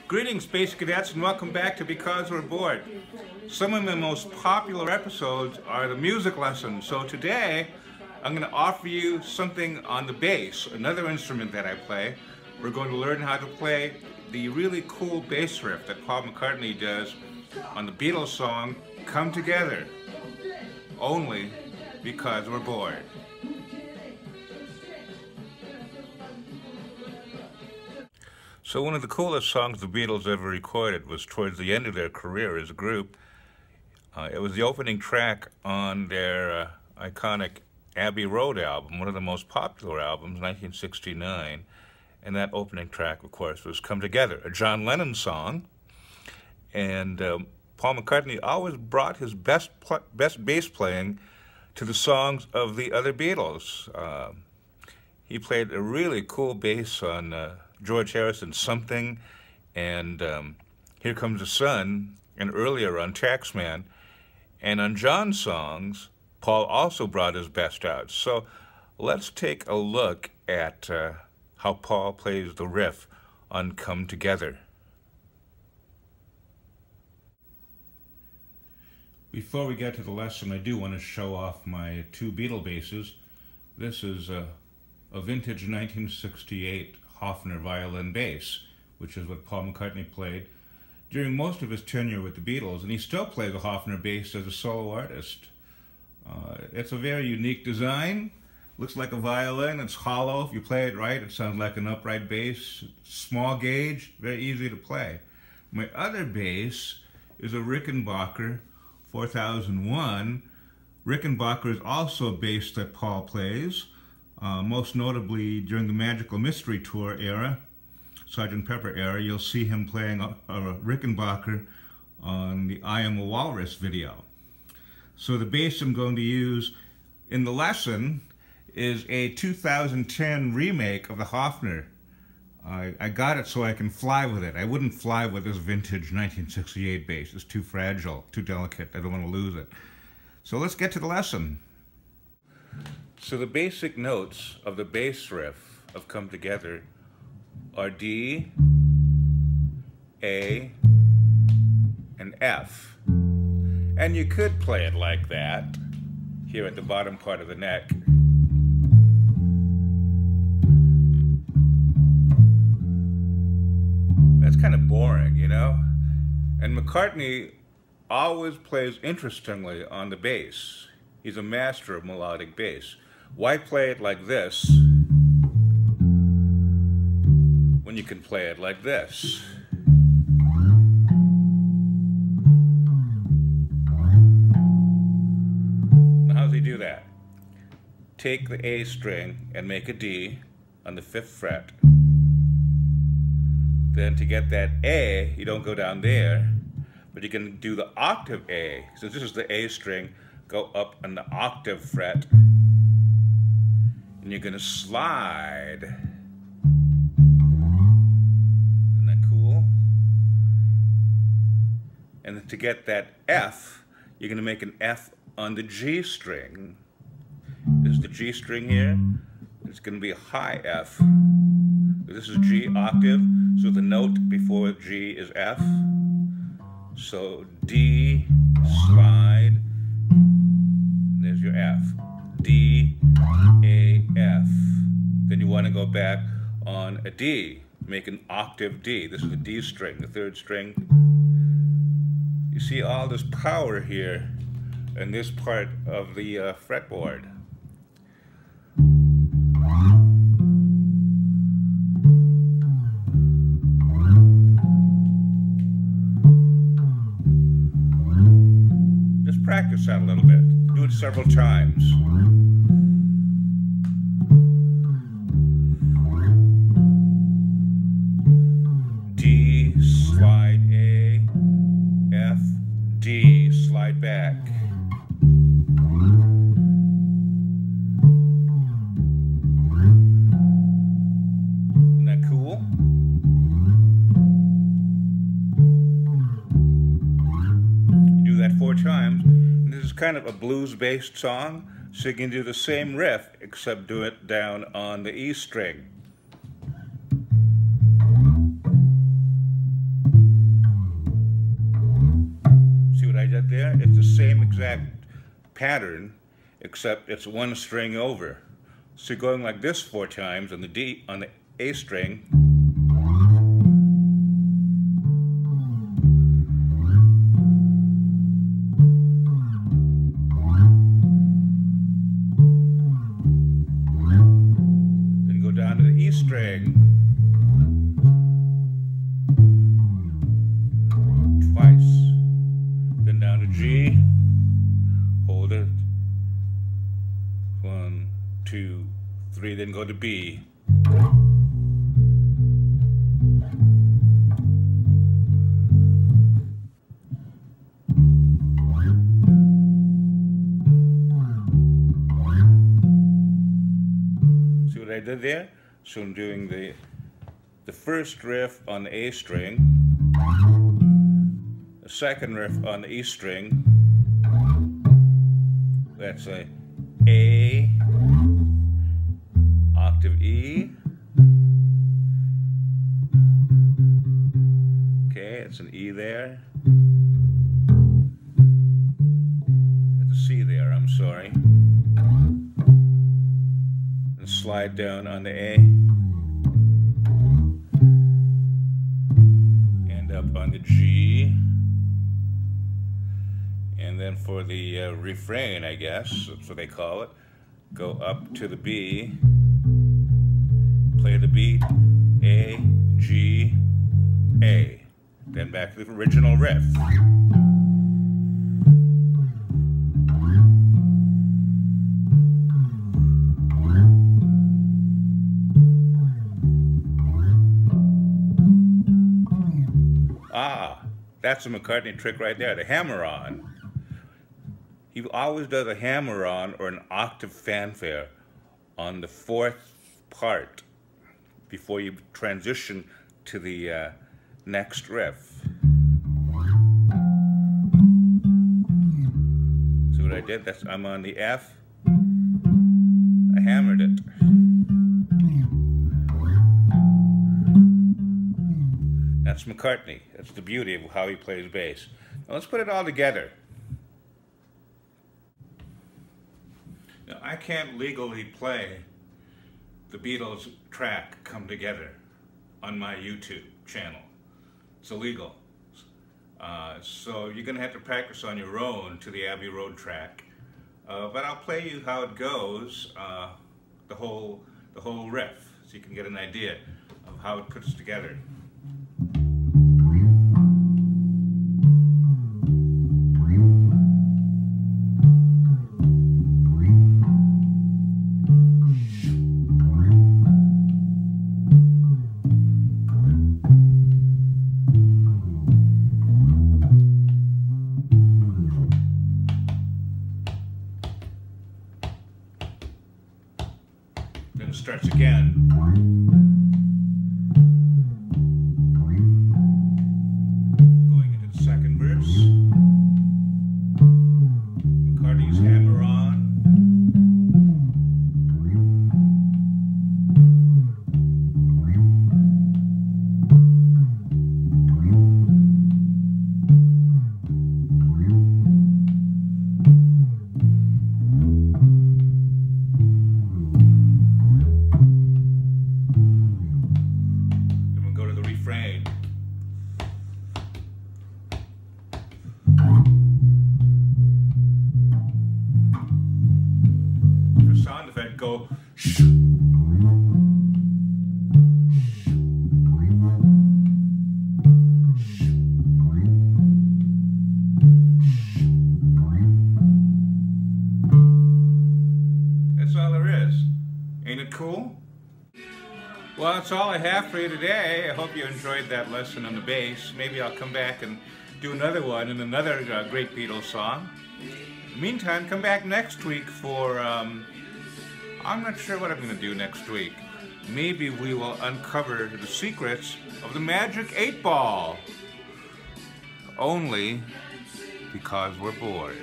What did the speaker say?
Greetings, Space Cadets, and welcome back to Because We're Bored. Some of the most popular episodes are the music lessons, so today I'm going to offer you something on the bass, another instrument that I play. We're going to learn how to play the really cool bass riff that Paul McCartney does on the Beatles song, Come Together, only because we're bored. So one of the coolest songs the Beatles ever recorded was towards the end of their career as a group. It was the opening track on their iconic Abbey Road album, one of the most popular albums, 1969. And that opening track, of course, was Come Together, a John Lennon song. And Paul McCartney always brought his best bass playing to the songs of the other Beatles. He played a really cool bass on George Harrison's Something, and Here Comes the Sun, and earlier on Taxman. And on John's songs, Paul also brought his best out. So let's take a look at how Paul plays the riff on Come Together. Before we get to the lesson, I do want to show off my two Beatle basses. This is a vintage 1968 Hofner violin bass, which is what Paul McCartney played during most of his tenure with the Beatles, and he still plays the Hofner bass as a solo artist. It's a very unique design. Looks like a violin. It's hollow. If you play it right, it sounds like an upright bass. Small gauge, very easy to play. My other bass is a Rickenbacker 4001. Rickenbacker is also a bass that Paul plays. Most notably during the Magical Mystery Tour era, Sgt. Pepper era, you'll see him playing a Rickenbacker on the I Am a Walrus video. So the bass I'm going to use in the lesson is a 2010 remake of the Hofner. I got it so I can fly with it. I wouldn't fly with this vintage 1968 bass. It's too fragile, too delicate. I don't want to lose it. So let's get to the lesson. So the basic notes of the bass riff of Come Together are D, A, and F. And you could play it like that, here at the bottom part of the neck. That's kind of boring, you know? And McCartney always plays interestingly on the bass. He's a master of melodic bass. Why play it like this when you can play it like this? Now, how does he do that? Take the A string and make a D on the 5th fret. Then to get that A, you don't go down there, but you can do the octave A. Since this is the A string, go up on the octave fret. And you're going to slide. Isn't that cool? And to get that F, you're going to make an F on the G string. This is the G string here. It's going to be a high F. This is G octave, so the note before G is F. So D, slide, and there's your F. D, A, F. Then you want to go back on a D, make an octave D. This is the D string, the 3rd string. You see all this power here in this part of the fretboard. Just practice that a little bit. Do it several times. D, slide A, F, D, slide back. Isn't that cool? You do that 4 times. And this is kind of a blues-based song, so you can do the same riff, except do it down on the E string. it's the same exact pattern, except it's one string over. So you're going like this 4 times on the D, on the A string. Then go down to the E string. Twice. Then down to G. Hold it. 1, 2, 3, then go to B. See what I did there? So I'm doing the first riff on the A string, the second riff on the E string. That's a A, octave E. Okay, it's an E there. It's a C there, I'm sorry. And slide down on the A. End up on the G. And then for the refrain, I guess, that's what they call it, go up to the B, play the beat, A, G, A. Then back to the original riff. Ah, that's a McCartney trick right there, the hammer-on. He always does a hammer-on or an octave fanfare on the 4th part before you transition to the next riff. See what I did? I'm on the F. I hammered it. That's McCartney. That's the beauty of how he plays bass. Now let's put it all together. Now, I can't legally play the Beatles track Come Together on my YouTube channel. It's illegal. So you're going to have to practice on your own to the Abbey Road track. But I'll play you how it goes, the whole riff, so you can get an idea of how it puts together. Then it starts again. Going into the second verse. McCartney's hammer on. Sound effect, go shh. That's all there is. Ain't it cool? Well, that's all I have for you today. I hope you enjoyed that lesson on the bass. Maybe I'll come back and do another one and another great Beatles song. In the meantime, come back next week for I'm not sure what I'm going to do next week. Maybe we will uncover the secrets of the Magic 8 Ball. Only because we're bored.